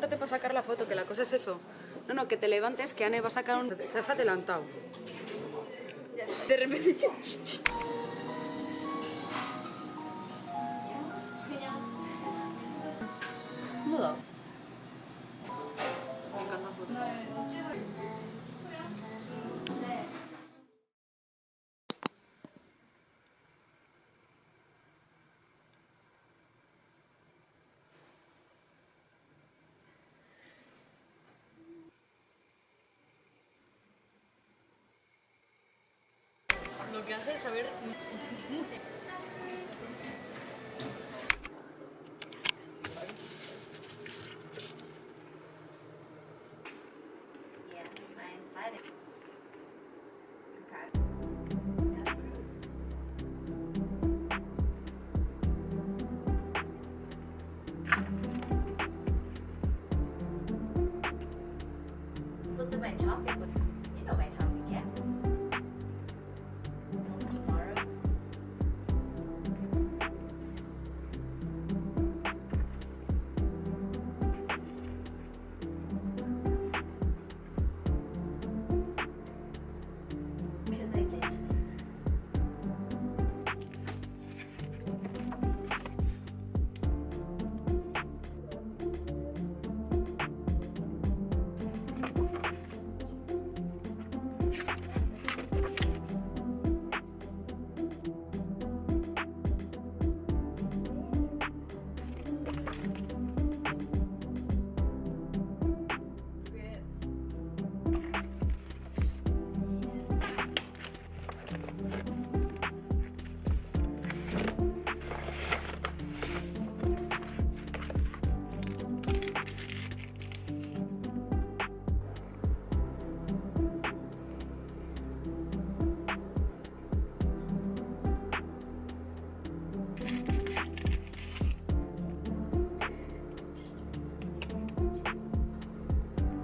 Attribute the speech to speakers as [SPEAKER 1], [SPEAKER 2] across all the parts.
[SPEAKER 1] levántate para sacar la foto, que la cosa es eso. No, que te levantes, que Anne va a sacar un... Estás adelantado.
[SPEAKER 2] De repente yo...
[SPEAKER 1] Mudo. Me encanta la foto.
[SPEAKER 2] Lo que hace es saber mucho.
[SPEAKER 3] Was my topic was, you know my topic, yeah? Tomorrow. Because I get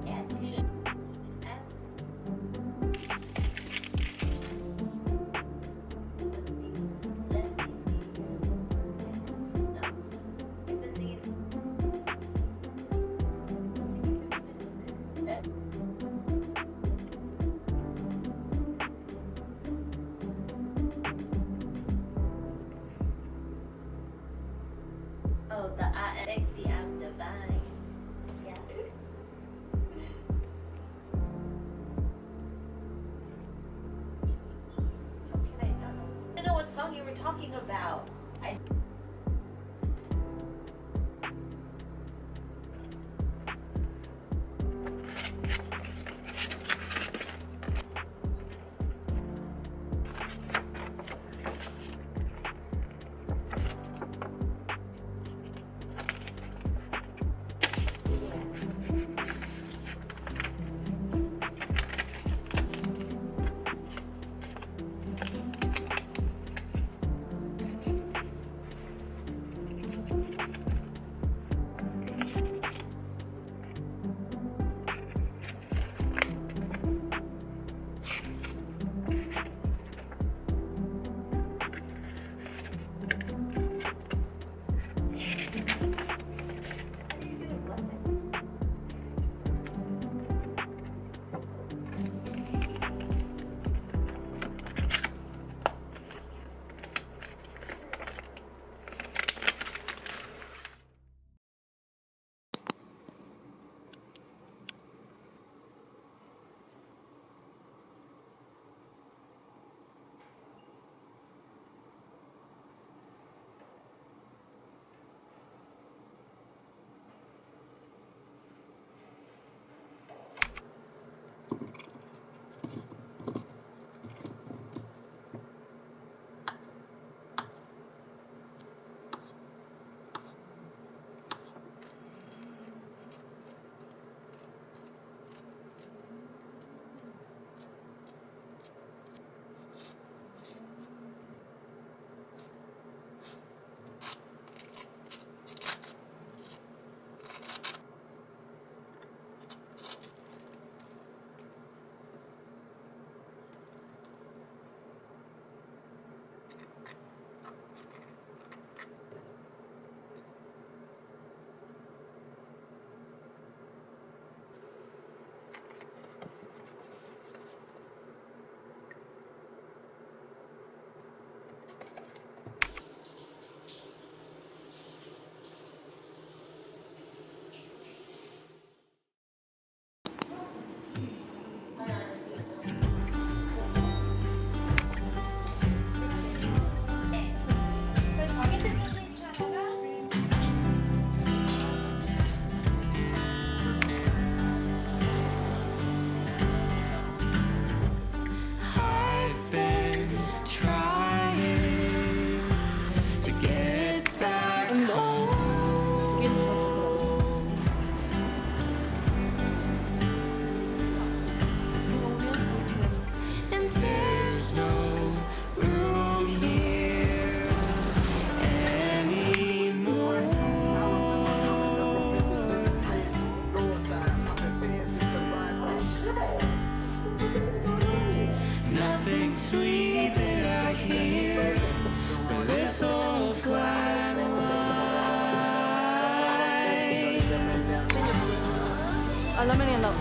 [SPEAKER 3] yes, you should ask. Oh, the I am sexy, I'm divine. Yeah. How can I not know this? I don't know what song you were talking about.
[SPEAKER 2] Aldamenean dago.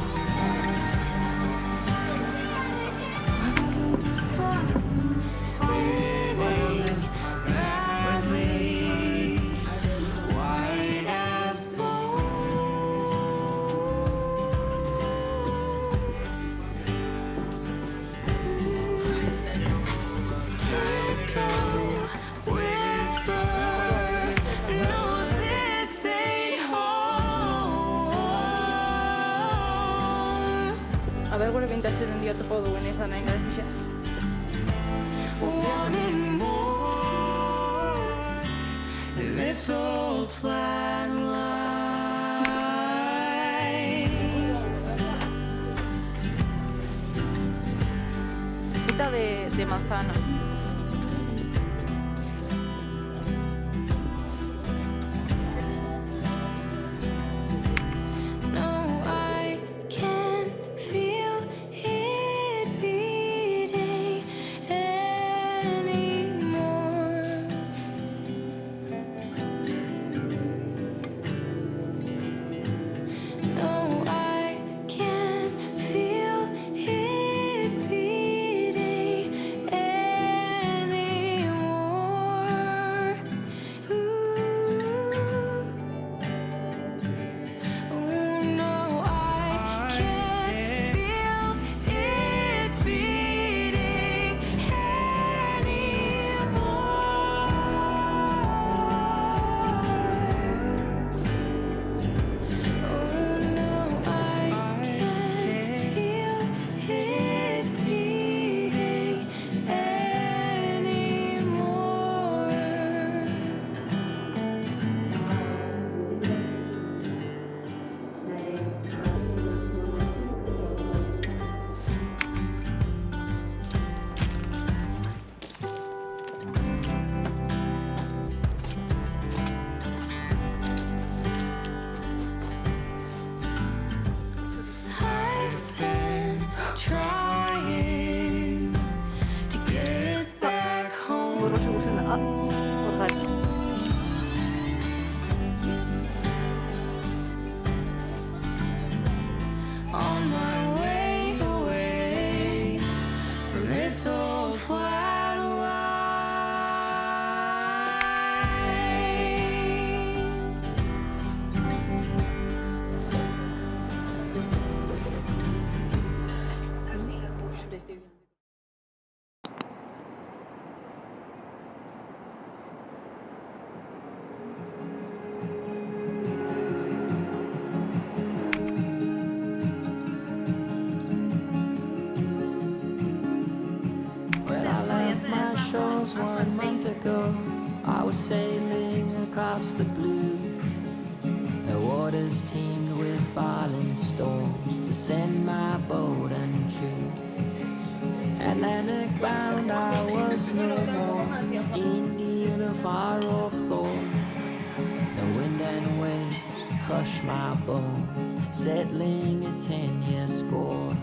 [SPEAKER 2] Aber gure pintatzen diotuko duen izan nahi gara
[SPEAKER 4] This old flat line.
[SPEAKER 2] Mitad de manzana.
[SPEAKER 4] No, I can feel it beating anymore. No, I can feel it beating anymore. Oh no, I can't feel it beating anymore. Oh no, I can't feel it beating anymore. I've been trying to get back home.
[SPEAKER 2] Borroso guzen da. Hor gari.
[SPEAKER 4] On my way away from this old flat line. When I left my shores 1 month ago, I was sailing across the blue. The waters teemed with violent storms to send my boat untrue. Atlantic bound I was no more, Indian a far off thorn. The wind and waves crushed my bone, settling a 10-year score.